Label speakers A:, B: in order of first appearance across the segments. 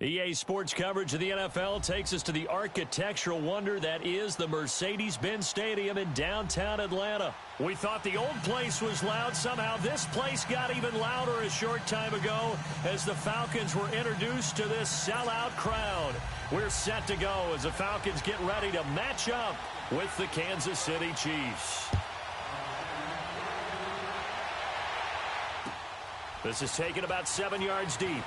A: EA Sports coverage of the NFL takes us to the architectural wonder that is the Mercedes-Benz Stadium in downtown Atlanta. We thought the old place was loud. Somehow this place got even louder a short time ago as the Falcons were introduced to this sellout crowd. We're set to go as the Falcons get ready to match up with the Kansas City Chiefs. This is taken about 7 yards deep.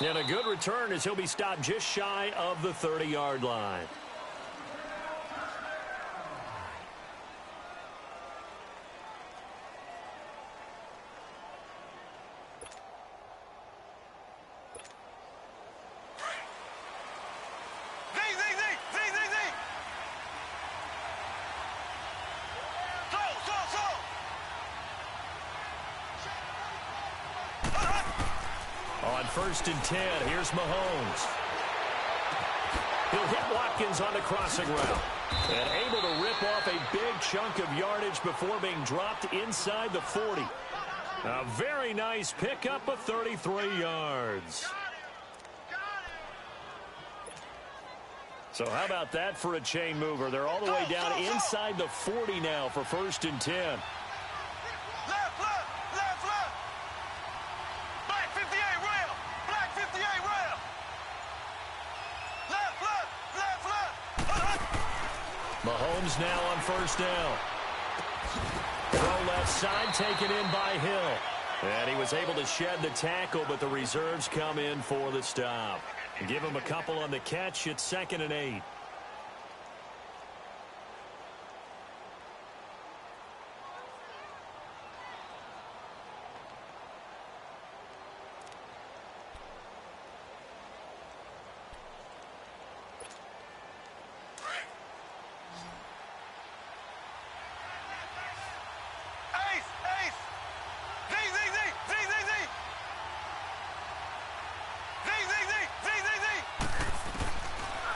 A: And a good return as he'll be stopped just shy of the 30-yard line. On 1st and 10, here's Mahomes. He'll hit Watkins on the crossing route. And able to rip off a big chunk of yardage before being dropped inside the 40. A very nice pickup of 33 yards. So how about that for a chain mover? They're all the way down inside the 40 now for 1st and 10. Mahomes now on 1st down. Throw left side taken in by Hill. And he was able to shed the tackle, but the reserves come in for the stop. Give him a couple on the catch. It's 2nd and 8.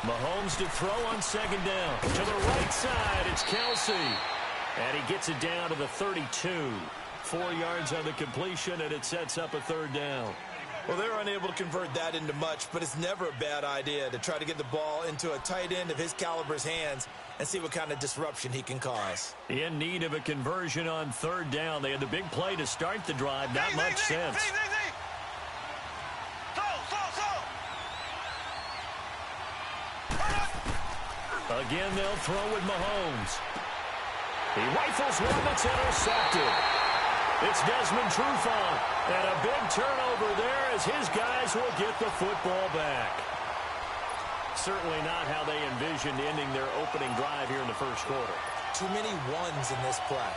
A: Mahomes to throw on 2nd down. To the right side, it's Kelsey. And he gets it down to the 32. 4 yards on the completion, and it sets up a 3rd down.
B: Well, they're unable to convert that into much, but it's never a bad idea to try to get the ball into a tight end of his caliber's hands and see what kind of disruption he can cause.
A: In need of a conversion on 3rd down. They had the big play to start the drive. Not much sense. Again, they'll throw with Mahomes. He rifles one that's intercepted. It's Desmond Trufant. And a big turnover there as his guys will get the football back. Certainly not how they envisioned ending their opening drive here in the 1st quarter.
B: Too many ones in this play.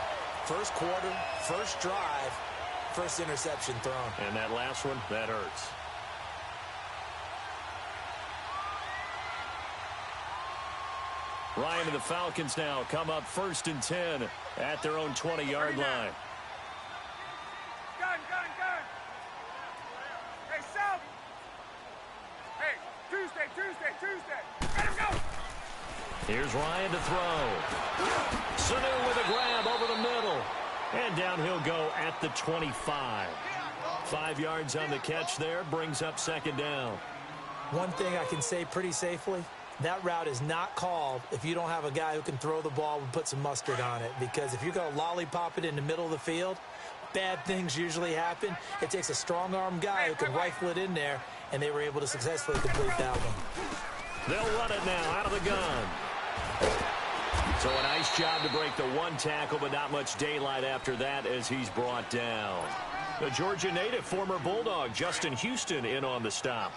B: 1st quarter, 1st drive, 1st interception thrown.
A: And that last one, that hurts. Ryan and the Falcons now come up 1st and 10 at their own 20-yard line.
C: Gun. Hey, South. Hey, Tuesday. Let him go.
A: Here's Ryan to throw. Sanu with a grab over the middle. And down he'll go at the 25. 5 yards on the catch there, brings up 2nd down.
D: One thing I can say pretty safely, that route is not called if you don't have a guy who can throw the ball and put some mustard on it. Because if you're going to lollipop it in the middle of the field, bad things usually happen. It takes a strong-arm guy who can rifle it in there, and they were able to successfully complete that one.
A: They'll run it now out of the gun. So a nice job to break the 1 tackle, but not much daylight after that as he's brought down. The Georgia native, former Bulldog, Justin Houston, in on the stop.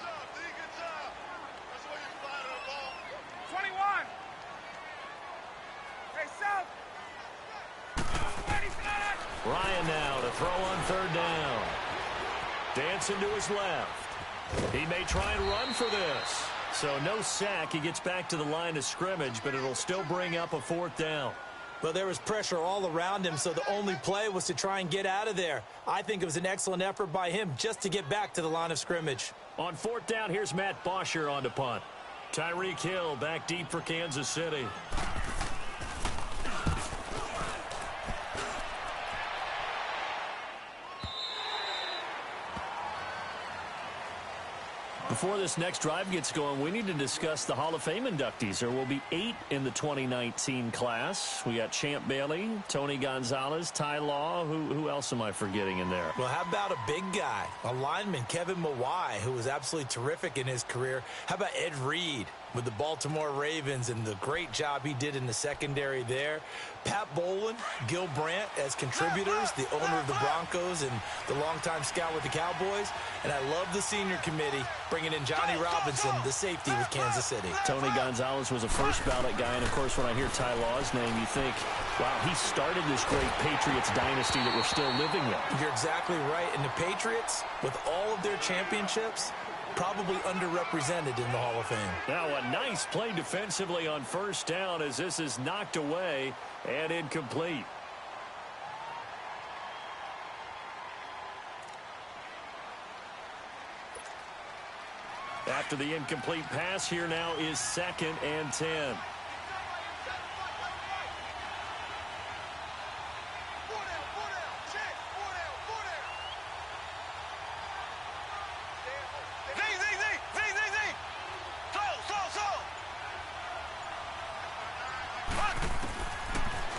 A: Ryan now to throw on 3rd down. Dancing to his left. He may try and run for this. So no sack. He gets back to the line of scrimmage, but it'll still bring up a 4th down.
D: Well, there was pressure all around him, so the only play was to try and get out of there. I think it was an excellent effort by him just to get back to the line of scrimmage.
A: On 4th down, here's Matt Bosher on the punt. Tyreek Hill back deep for Kansas City. before this next drive gets going, we need to discuss the Hall of Fame inductees. There will be 8 in the 2019 class. We got Champ Bailey, Tony Gonzalez, Ty Law. Who else am I forgetting in there?
D: Well, how about a big guy, a lineman, Kevin Mawai, who was absolutely terrific in his career. How about Ed Reed with the Baltimore Ravens and the great job he did in the secondary there? Pat Bowlen, Gil Brandt as contributors, the owner of the Broncos and the longtime scout with the Cowboys. And I love the senior committee bringing in Johnny Robinson, the safety with Kansas City.
A: Tony Gonzalez was a first ballot guy. And, of course, when I hear Ty Law's name, you think, wow, he started this great Patriots dynasty that we're still living in.
D: You're exactly right. And the Patriots, with all of their championships, probably underrepresented in the Hall of Fame.
A: Now a nice play defensively on first down as this is knocked away and incomplete. After the incomplete pass, here now is 2nd and 10.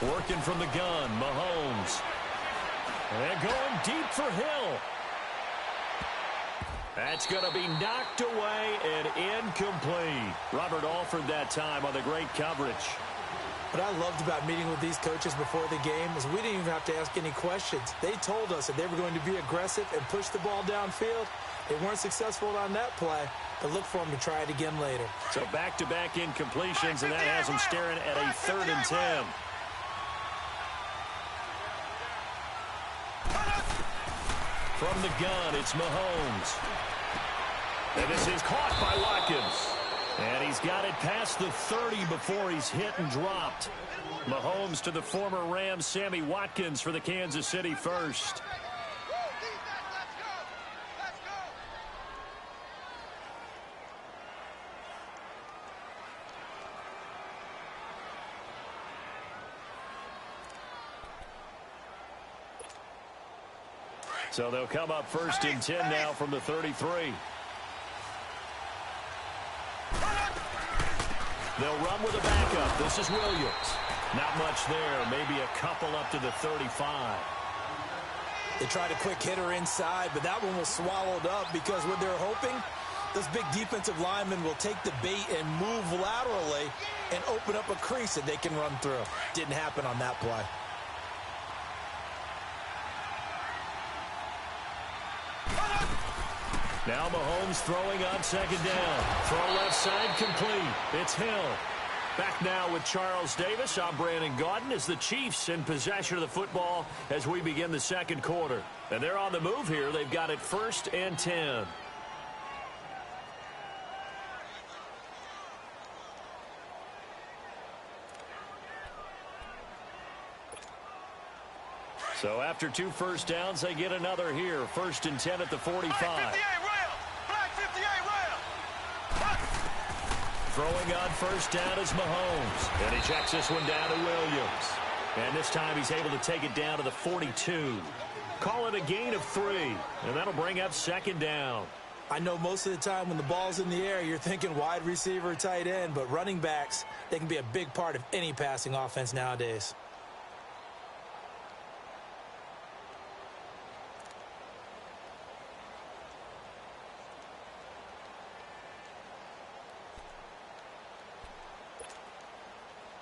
A: Working from the gun, Mahomes. And going deep for Hill. That's going to be knocked away and incomplete. Robert Alford that time on the great coverage.
D: What I loved about meeting with these coaches before the game is we didn't even have to ask any questions. They told us that they were going to be aggressive and push the ball downfield. They weren't successful on that play, but look for them to try it again later.
A: So back-to-back incompletions, and that has them staring at a 3rd and 10. From the gun, it's Mahomes. And this is caught by Watkins. And he's got it past the 30 before he's hit and dropped. Mahomes to the former Rams, Sammy Watkins for the Kansas City first. So they'll come up 1st and 10 now from the 33. They'll run with a backup. This is Williams. Not much there. Maybe a couple up to the 35.
D: They tried a quick hitter inside, but that one was swallowed up because what they're hoping, those big defensive linemen will take the bait and move laterally and open up a crease that they can run through. Didn't happen on that play.
A: Now Mahomes throwing on 2nd down. Throw left side complete. It's Hill. Back now with Charles Davis. I'm Brandon Gaudin as the Chiefs in possession of the football as we begin the 2nd quarter. And they're on the move here. They've got it 1st and 10. So after 2 first downs, they get another here. 1st and 10 at the 45. Throwing on 1st down is Mahomes. And he checks this one down to Williams. And this time he's able to take it down to the 42. Call it a gain of 3. And that'll bring up 2nd down.
D: I know most of the time when the ball's in the air, you're thinking wide receiver, tight end. But running backs, they can be a big part of any passing offense nowadays.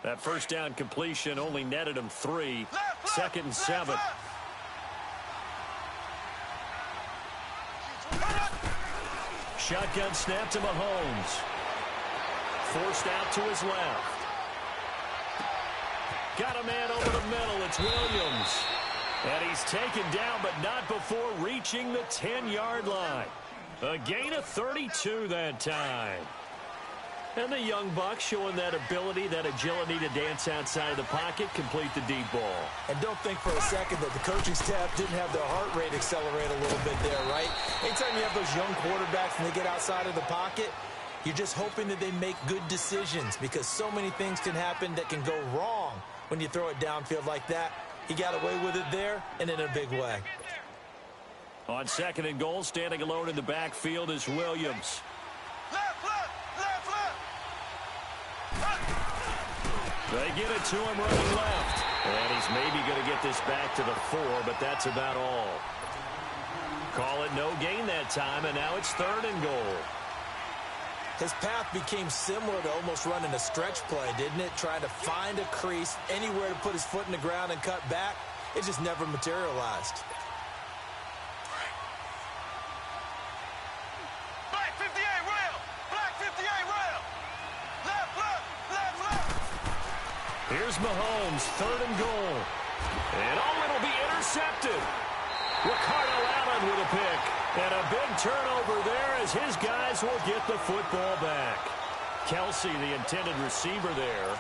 A: That 1st down completion only netted him 3. 2nd and 7. Shotgun snap to Mahomes. Forced out to his left. Got a man over the middle. It's Williams. And he's taken down, but not before reaching the 10-yard line. A gain of 32 that time. And the young buck showing that ability, that agility to dance outside of the pocket, complete the deep ball.
D: And don't think for a second that the coaching staff didn't have their heart rate accelerate a little bit there, right? Anytime you have those young quarterbacks and they get outside of the pocket, you're just hoping that they make good decisions because so many things can happen that can go wrong when you throw it downfield like that. He got away with it there and in a big way.
A: On 2nd and goal, standing alone in the backfield is Williams. They get it to him running left. And he's maybe going to get this back to the 4, but that's about all. Call it no gain that time, and now it's 3rd and goal.
B: His path became similar to almost running a stretch play, didn't it? Trying to find a crease, anywhere to put his foot in the ground and cut back. It just never materialized.
C: Black 58 rail! Black 58 rail! Left, left, left, left!
A: Here's Mahomes, 3rd and goal. And it'll be intercepted. Ricardo Allen with a pick. And a big turnover there as his guys will get the football back. Kelsey, the intended receiver there.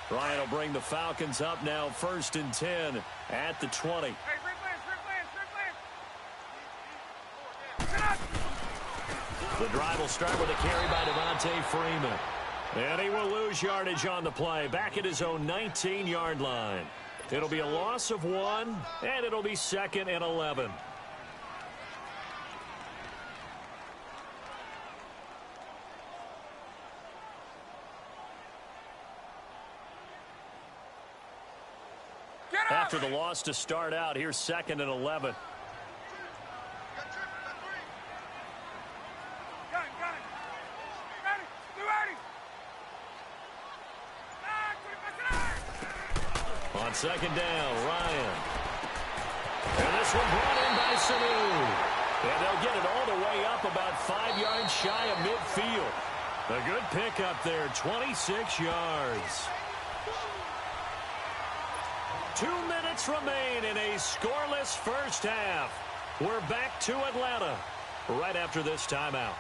A: Ryan will bring the Falcons up now, 1st and 10 at the 20.
C: Hey, Rick Lance!
A: The drive will start with a carry by Devontae Freeman. And he will lose yardage on the play, back at his own 19-yard line. It'll be a loss of 1, and it'll be 2nd and 11. After the loss to start out, here's 2nd and 11. On 2nd down, Ryan. And this one brought in by Sanu. And they'll get it all the way up about 5 yards shy of midfield. A good pickup there, 26 yards. 2 minutes remain in a scoreless first half. We're back to Atlanta right after this timeout.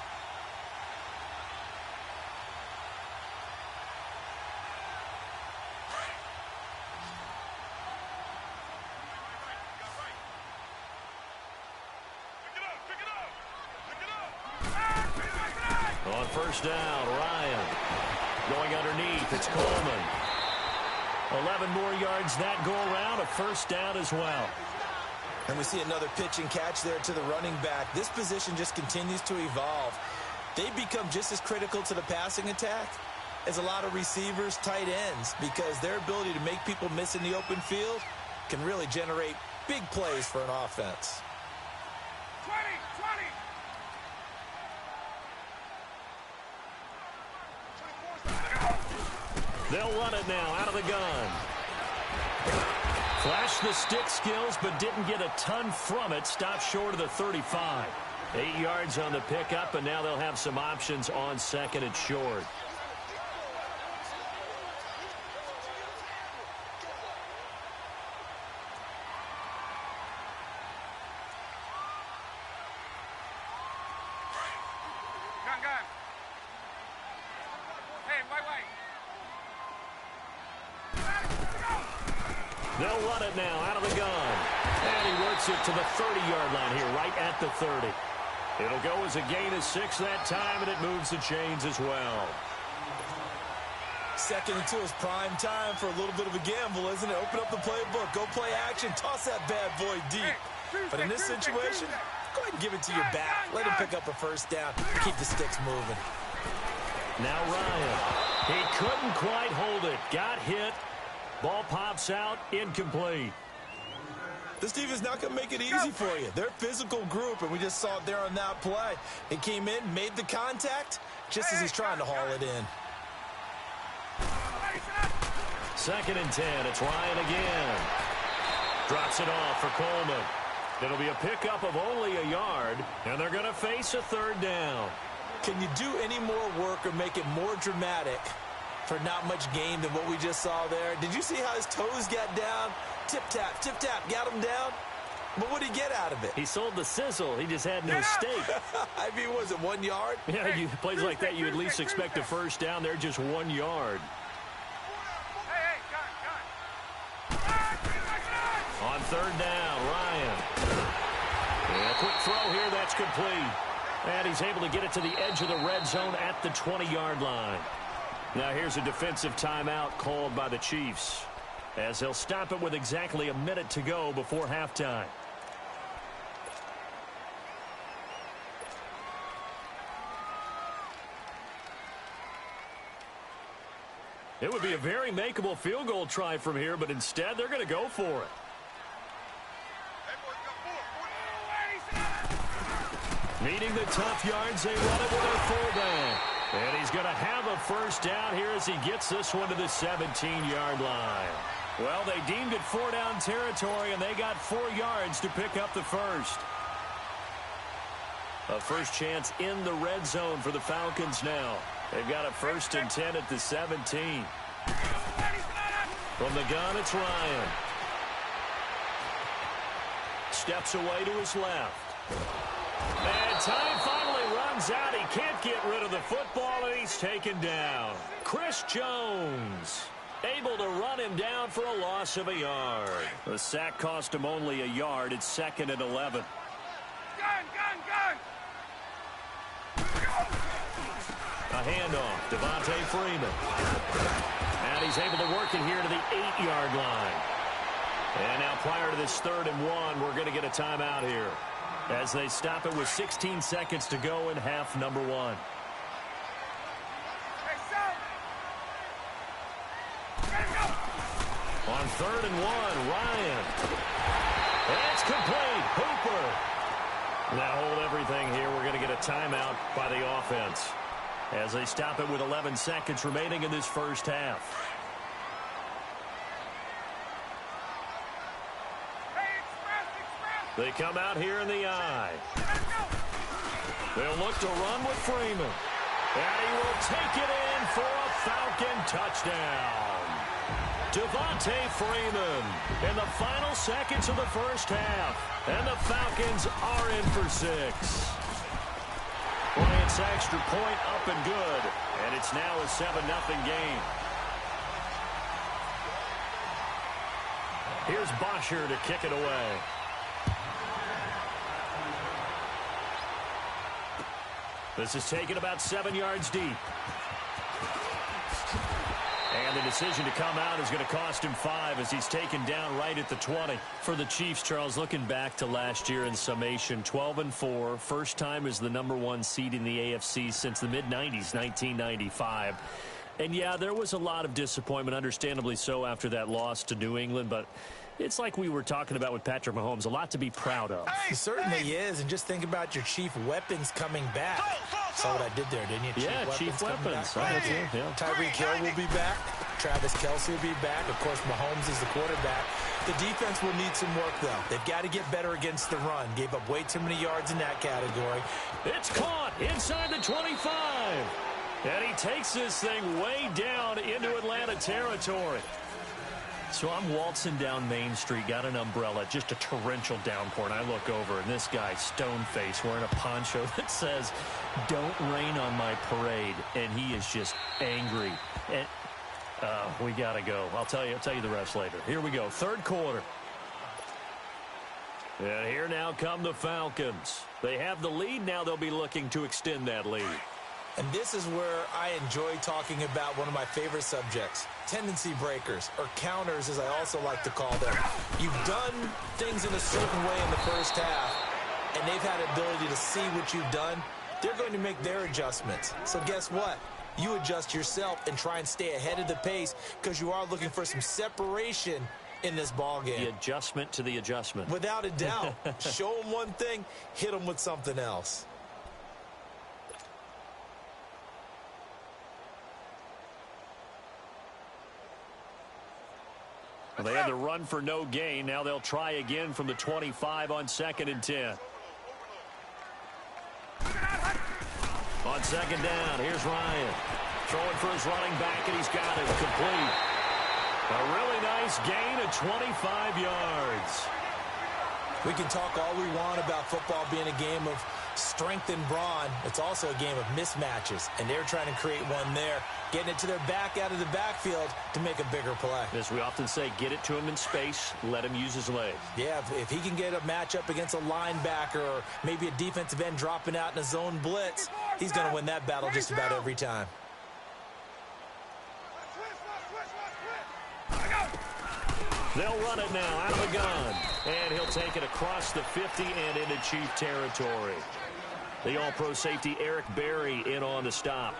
A: On 1st down, Ryan. Going underneath, it's Coleman. 11 more yards that go around, a 1st down as well.
B: And we see another pitch and catch there to the running back. This position just continues to evolve. They become just as critical to the passing attack as a lot of receivers, tight ends, because their ability to make people miss in the open field can really generate big plays for an offense.
C: 20!
A: They'll run it now out of the gun. Flashed the stick skills, but didn't get a ton from it. Stopped short of the 35. 8 yards on the pickup, and now they'll have some options on 2nd and short.
C: Gun. Hey, white.
A: They'll run it now out of the gun. And he works it to the 30-yard line here, right at the 30. It'll go as a gain of 6 that time, and it moves the chains as well.
B: 2nd and 2 is prime time for a little bit of a gamble, isn't it? Open up the playbook, go play action, toss that bad boy deep. But in this situation, go ahead and give it to your back. Let him pick up a 1st down and keep the sticks moving.
A: Now Ryan. He couldn't quite hold it. Got hit. Ball pops out, incomplete.
B: This defense is not going to make it easy for you. They're a physical group, and we just saw it there on that play. He came in, made the contact, just as he's trying to haul it in.
A: 2nd and 10. It's Ryan again. Drops it off for Coleman. It'll be a pickup of only a yard, and they're going to face a 3rd down.
B: Can you do any more work or make it more dramatic for not much gain than what we just saw there? Did you see how his toes got down? Tip-tap, got him down. But what did he get out of it?
A: He sold the sizzle. He just had no steak.
B: I mean, was it 1 yard?
A: Yeah, plays like that, you at least expect a 1st down. They're just 1 yard.
C: Hey, gun.
A: On 3rd down, Ryan. And a quick throw here, that's complete. And he's able to get it to the edge of the red zone at the 20-yard line. Now here's a defensive timeout called by the Chiefs, as they'll stop it with exactly a minute to go before halftime. It would be a very makeable field goal try from here, but instead they're going to go for it. Needing the tough yards, they run it with their fullback. And he's going to have a first down here as he gets this one to the 17-yard line. Well, they deemed it 4-down territory, and they got 4 yards to pick up the first. A first chance in the red zone for the Falcons now. They've got a 1st and 10 at the 17. From the gun, it's Ryan. Steps away to his left. And time finally runs out. He can't get rid of the football, and he's taken down. Chris Jones able to run him down for a loss of a yard. The sack cost him only a yard. It's 2nd and 11. A handoff, Devontae Freeman. And he's able to work it here to the 8-yard line. And now prior to this 3rd and 1, we're going to get a timeout here, as they stop it with 16 seconds to go in half number 1. On 3rd and 1, Ryan. And it's complete. Hooper. Now hold everything here. We're going to get a timeout by the offense, as they stop it with 11 seconds remaining in this first half. They come out here in the eye. They'll look to run with Freeman. And he will take it in for a Falcon touchdown. Devontae Freeman in the final seconds of the first half. And the Falcons are in for 6. Bryant's extra point up and good. And it's now a 7-0 game. Here's Bosher to kick it away. This is taken about 7 yards deep. And the decision to come out is going to cost him 5 as he's taken down right at the 20. For the Chiefs, Charles, looking back to last year in summation, 12-4, first time as the #1 seed in the AFC since the mid-90s, 1995. And, yeah, there was a lot of disappointment, understandably so, after that loss to New England, but it's like we were talking about with Patrick Mahomes, a lot to be proud of.
D: He certainly is, and just think about your chief weapons coming back. Saw what I did there, didn't you?
A: Chief weapons.
D: Yeah. Tyreek Hill will be back. Travis Kelce will be back. Of course, Mahomes is the quarterback. The defense will need some work, though. They've got to get better against the run. Gave up way too many yards in that category.
A: It's caught inside the 25. And he takes this thing way down into Atlanta territory. So I'm waltzing down Main Street, got an umbrella, just a torrential downpour, and I look over, and this guy, stone-faced, wearing a poncho that says, "Don't rain on my parade," and he is just angry. And we got to go. I'll tell you the rest later. Here we go, 3rd quarter. And here now come the Falcons. They have the lead. Now they'll be looking to extend that lead.
D: And this is where I enjoy talking about one of my favorite subjects, tendency breakers, or counters as I also like to call them. You've done things in a certain way in the first half, and they've had the ability to see what you've done. They're going to make their adjustments. So guess what? You adjust yourself and try and stay ahead of the pace because you are looking for some separation in this ball game.
A: The adjustment to the adjustment.
D: Without a doubt. Show them one thing, hit them with something else.
A: Well, they had the run for no gain. Now they'll try again from the 25 on 2nd and 10. On 2nd down, here's Ryan. Throwing for his running back, and he's got it complete. A really nice gain of 25 yards.
D: We can talk all we want about football being a game of
B: strength and brawn. It's also a game of mismatches, and they're trying to create one there, getting it to their back out of the backfield to make a bigger play.
A: As we often say, get it to him in space, let him use his legs.
B: Yeah, if he can get a matchup against a linebacker or maybe a defensive end dropping out in a zone blitz, he's going to win that battle just about every time.
A: They'll run it now out of the gun. And he'll take it across the 50 and into Chief territory. The all-pro safety Eric Berry in on the stop.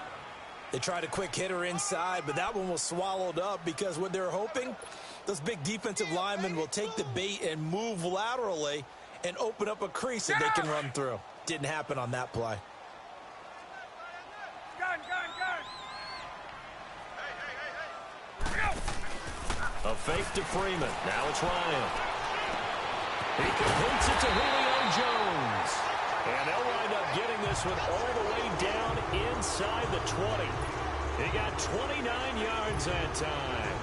B: They tried a quick hitter inside, but that one was swallowed up because what they're hoping, those big defensive linemen will take the bait and move laterally and open up a crease that they can run through. Didn't happen on that play.
A: A fake to Freeman. Now it's Ryan. He completes it to Julio Jones. And they'll wind up getting this one all the way down inside the 20. He got 29 yards that time.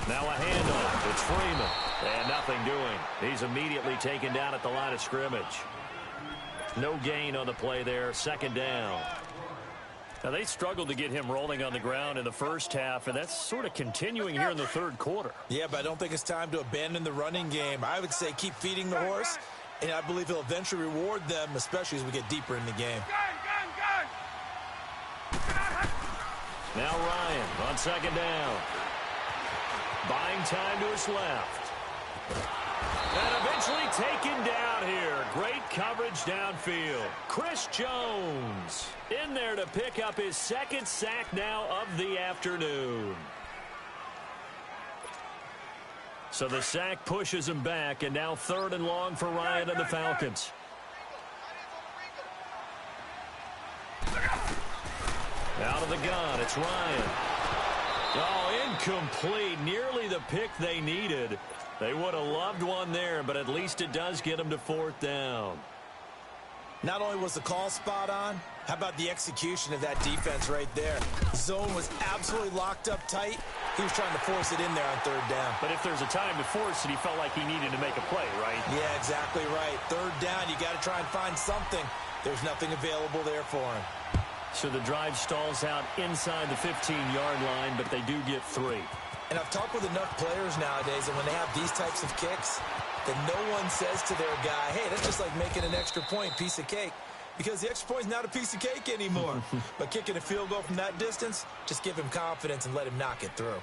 A: Now a handoff. It's Freeman. And nothing doing. He's immediately taken down at the line of scrimmage. No gain on the play there. Second down. Now, they struggled to get him rolling on the ground in the first half, and that's sort of continuing here in the third quarter.
B: Yeah, but I don't think it's time to abandon the running game. I would say keep feeding the horse, and I believe he'll eventually reward them, especially as we get deeper in the game.
A: Now Ryan on second down. Buying time to his left. And eventually taken down here. Great coverage downfield. Chris Jones in there to pick up his second sack now of the afternoon. So the sack pushes him back, and now third and long for Ryan and the Falcons. Out of the gun, it's Ryan. Oh, incomplete. Nearly the pick they needed. They would have loved one there, but at least it does get them to fourth down.
B: Not only was the call spot on, how about the execution of that defense right there? Zone was absolutely locked up tight. He was trying to force it in there on third down.
A: But if there's a time to force it, he felt like he needed to make a play, right?
B: Yeah, exactly right. Third down, you got to try and find something. There's nothing available there for him.
A: So the drive stalls out inside the 15-yard line, but they do get 3.
B: And I've talked with enough players nowadays, and when they have these types of kicks, that no one says to their guy, hey, that's just like making an extra point, piece of cake. Because the extra point is not a piece of cake anymore. But kicking a field goal from that distance, just give him confidence and let him knock it through.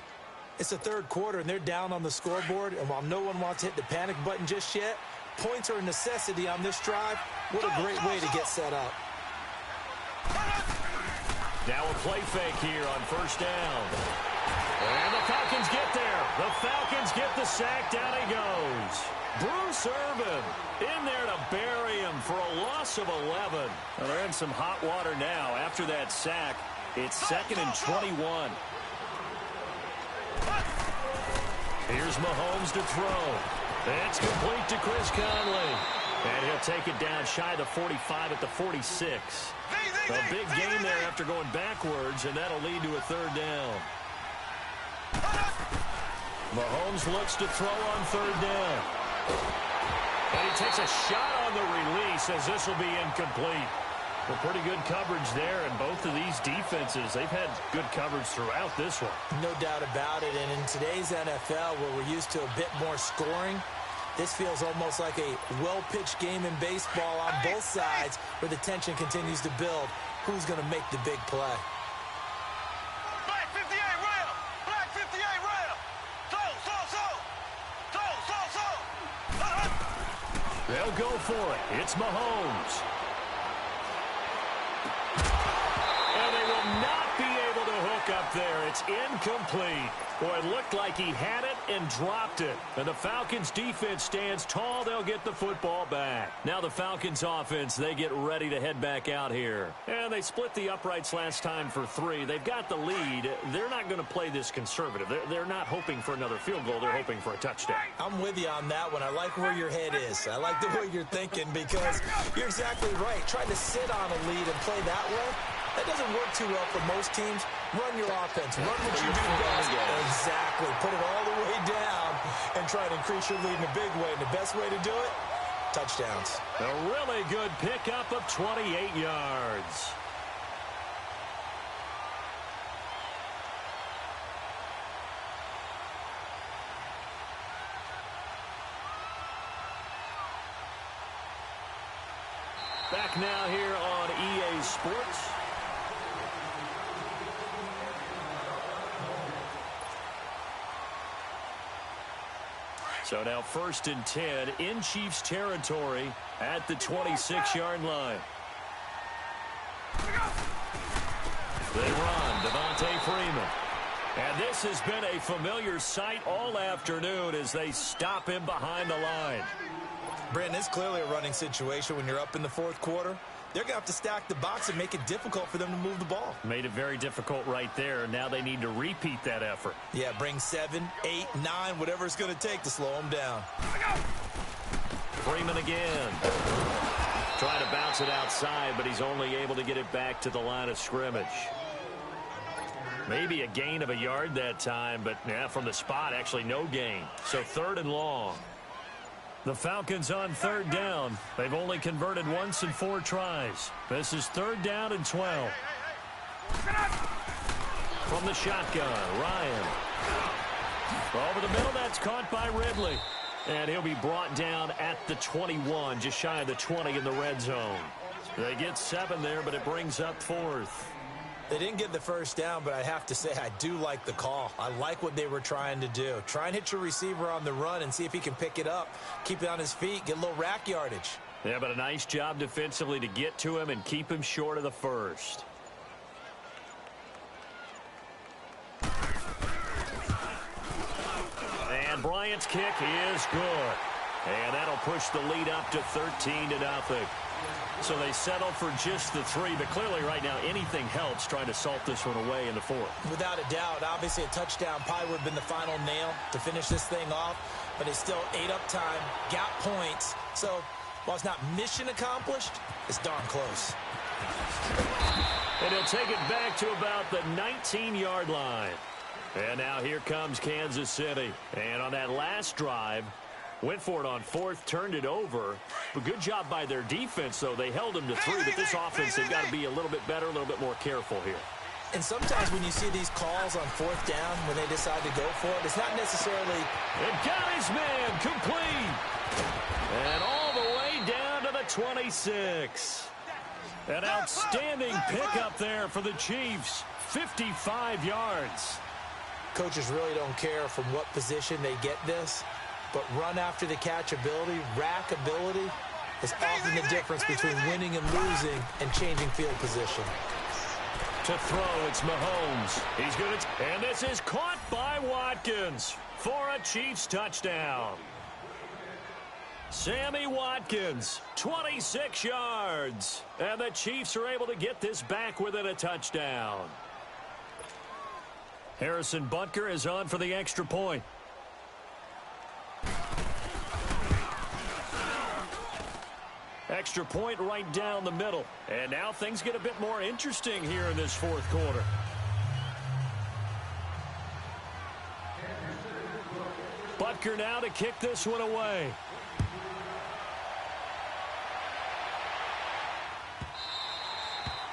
B: It's the third quarter, and they're down on the scoreboard, and while no one wants to hit the panic button just yet, points are a necessity on this drive. What a great way to get set up.
A: Now a play fake here on first down. And the Falcons get there. The Falcons get the sack. Down he goes. Bruce Irvin in there to bury him for a loss of 11. Well, they're in some hot water now. After that sack, it's 2nd and 21. Here's Mahomes to throw. It's complete to Chris Conley. And he'll take it down shy of the 45 at the 46. A big gain there after going backwards, and that'll lead to a third down. Mahomes looks to throw on third down. And he takes a shot on the release as this will be incomplete. Well, pretty good coverage there, and both of these defenses, they've had good coverage throughout this one.
B: No doubt about it, and in today's NFL, where we're used to a bit more scoring, this feels almost like a well-pitched game in baseball on both sides where the tension continues to build. Who's going to make the big play?
C: Black 58 rail! Black 58 rail!
A: They'll go for it. It's Mahomes. And they will not be able to hook up there. it's incomplete. Boy, it looked like he had it and dropped it. And the Falcons defense stands tall. They'll get the football back. Now the Falcons offense, they get ready to head back out here. And they split the uprights last time for 3. They've got the lead. They're not going to play this conservative. They're not hoping for another field goal. They're hoping for a touchdown.
B: I'm with you on that one. I like where your head is. I like the way you're thinking because you're exactly right. Trying to sit on a lead and play that way, that doesn't work too well for most teams. Run your offense. Run what you do best. Exactly. Put it all the way down and try to increase your lead in a big way. And the best way to do it, touchdowns.
A: A really good pickup of 28 yards. Back now here on EA Sports. So now 1st and 10 in Chiefs territory at the 26-yard line. They run, Devontae Freeman. And this has been a familiar sight all afternoon as they stop him behind the line.
B: Brandon, it's clearly a running situation when you're up in the 4th quarter. They're going to have to stack the box and make it difficult for them to move the ball.
A: Made it very difficult right there. Now they need to repeat that effort.
B: Yeah, bring 7, 8, 9, whatever it's going to take to slow them down.
A: Freeman again. Trying to bounce it outside, but he's only able to get it back to the line of scrimmage. Maybe a gain of a yard that time, but yeah, from the spot, actually no gain. So 3rd and long. The Falcons on 3rd down. They've only converted once in 4 tries. This is 3rd down and 12. From the shotgun, Ryan. Over the middle, that's caught by Ridley. And he'll be brought down at the 21, just shy of the 20 in the red zone. They get 7 there, but it brings up 4th.
B: They didn't get the first down, but I have to say I do like the call. I like what they were trying to do. Try and hit your receiver on the run and see if he can pick it up. Keep it on his feet, get a little rack yardage.
A: Yeah, but a nice job defensively to get to him and keep him short of the first. And Bryant's kick is good. And that'll push the lead up to 13-0. So they settle for just the 3, but clearly right now anything helps trying to salt this one away in the 4th.
B: Without a doubt, obviously a touchdown probably would have been the final nail to finish this thing off, but it's still ate up time, got points. So while it's not mission accomplished, it's darn close.
A: And he'll take it back to about the 19-yard line. And now here comes Kansas City. And on that last drive, went for it on 4th, turned it over. But good job by their defense, though. They held them to 3, but this offense, they've got to be a little bit better, a little bit more careful here.
B: And sometimes when you see these calls on 4th down, when they decide to go for it, it's not necessarily...
A: It got his man complete. And all the way down to the 26. An outstanding pickup there for the Chiefs. 55 yards.
D: Coaches really don't care from what position they get this. But run after the catch ability, rack ability, is often the difference between winning and losing and changing field position.
A: To throw, it's Mahomes. He's good at, and this is caught by Watkins for a Chiefs touchdown. Sammy Watkins, 26 yards. And the Chiefs are able to get this back within a touchdown. Harrison Butker is on for the extra point. Extra point right down the middle. And now things get a bit more interesting here in this 4th quarter. Butker now to kick this one away.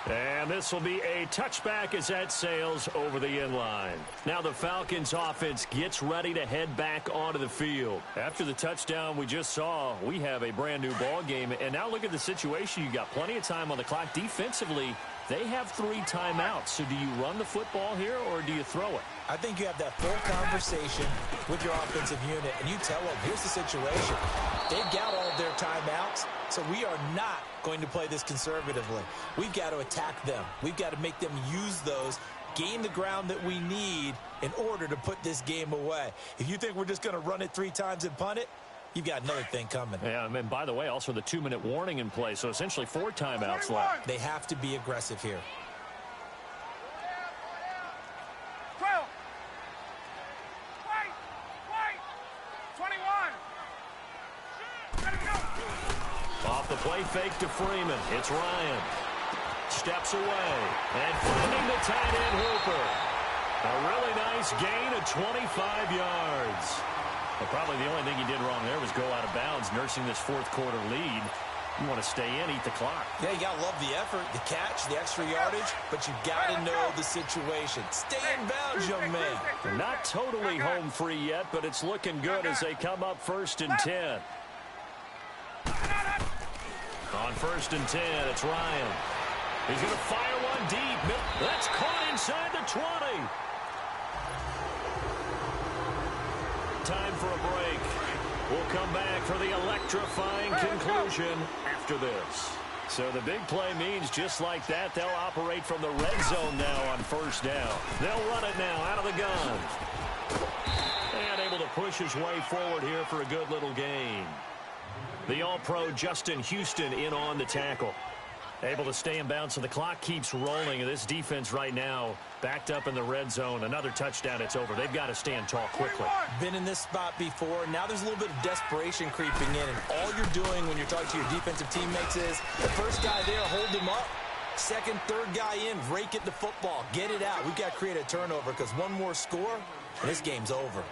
A: And this will be a touchback as that sails over the end line. Now the Falcons offense gets ready to head back onto the field. After the touchdown we just saw, we have a brand new ball game. And now look at the situation. You got plenty of time on the clock. Defensively, they have 3 timeouts. So do you run the football here or do you throw it?
B: I think you have that full conversation with your offensive unit, and you tell them, here's the situation. They've got all of their timeouts, so we are not going to play this conservatively. We've got to attack them. We've got to make them use those gain the ground that we need in order to put this game away. If you think we're just going to run it 3 times and punt it, you've got another thing coming.
A: Yeah, and by the way, also the 2-minute warning in play, so essentially 4 timeouts left.
B: They have to be aggressive here.
C: 12. Wait. 21. Let it go.
A: Off the play fake to Freeman. It's Ryan. Steps away. And finding the tight end Hooper. A really nice gain of 25 yards. Well, probably the only thing he did wrong there was go out of bounds, nursing this fourth quarter lead. You want to stay in, eat the clock.
B: Yeah, you got to love the effort, the catch, the extra yardage, but you got to know the situation. Stay in bounds, young man.
A: They're not totally home free yet, but it's looking good as they come up 1st and 10. On 1st and 10, it's Ryan. He's going to fire one deep. That's caught inside the 20. Time for a break. We'll come back for the electrifying conclusion after this. So the big play means just like that, they'll operate from the red zone now on 1st down. They'll run it now out of the gun. And able to push his way forward here for a good little gain. The All-Pro Justin Houston in on the tackle. Able to stay in bounds, so the clock keeps rolling. This defense right now backed up in the red zone. Another touchdown, it's over. They've got to stand tall quickly.
B: Been in this spot before. Now there's a little bit of desperation creeping in, and all you're doing when you're talking to your defensive teammates is the first guy there, hold him up. Second, third guy in, rake it the football. Get it out. We've got to create a turnover because one more score, and this game's over.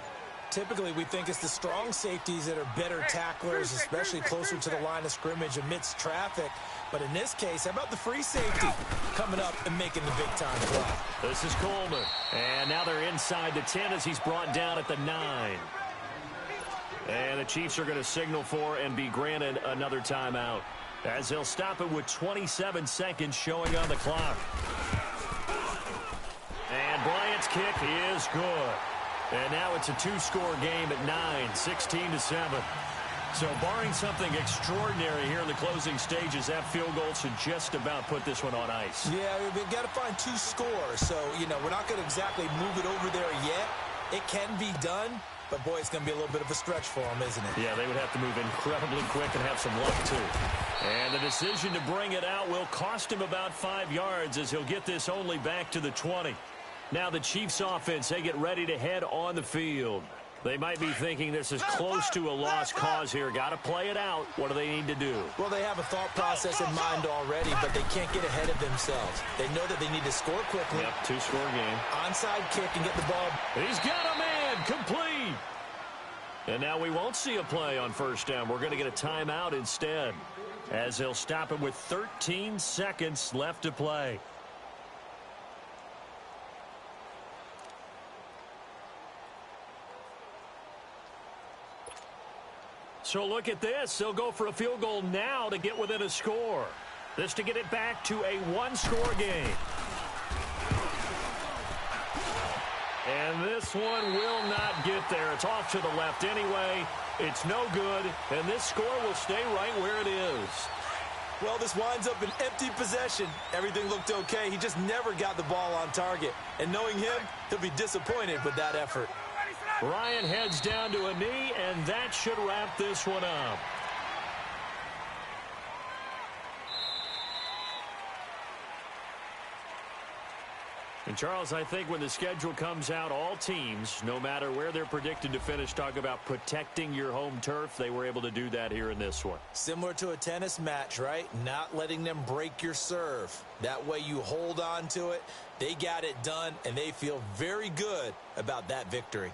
B: Typically, we think it's the strong safeties that are better tacklers, especially closer to the line of scrimmage amidst traffic. But in this case, how about the free safety coming up and making the big-time play?
A: This is Coleman. And now they're inside the 10 as he's brought down at the 9. And the Chiefs are going to signal for and be granted another timeout, as they'll stop it with 27 seconds showing on the clock. And Bryant's kick is good. And now it's a 2-score game at 9, 16-7. So barring something extraordinary here in the closing stages, that field goal should just about put this one on ice.
B: Yeah, we've got to find 2 scores. So, we're not going to exactly move it over there yet. It can be done, but, boy, it's going to be a little bit of a stretch for them, isn't it?
A: Yeah, they would have to move incredibly quick and have some luck, too. And the decision to bring it out will cost him about 5 yards as he'll get this only back to the 20. Now the Chiefs offense, they get ready to head on the field. They might be thinking this is close to a lost cause here. Got to play it out. What do they need to do?
B: Well, they have a thought process in mind already, but they can't get ahead of themselves. They know that they need to score quickly.
A: Yep, 2-score game.
B: Onside kick and get the ball.
A: He's got a man, complete. And now we won't see a play on 1st down. We're going to get a timeout instead, as they'll stop it with 13 seconds left to play. So look at this. They'll go for a field goal now to get within a score. This to get it back to a 1-score game. And this one will not get there. It's off to the left anyway. It's no good. And this score will stay right where it is.
B: Well, this winds up an empty possession. Everything looked okay. He just never got the ball on target. And knowing him, he'll be disappointed with that effort.
A: Ryan heads down to a knee, and that should wrap this one up. And, Charles, I think when the schedule comes out, all teams, no matter where they're predicted to finish, talk about protecting your home turf. They were able to do that here in this one.
B: Similar to a tennis match, right? Not letting them break your serve. That way you hold on to it. They got it done, and they feel very good about that victory.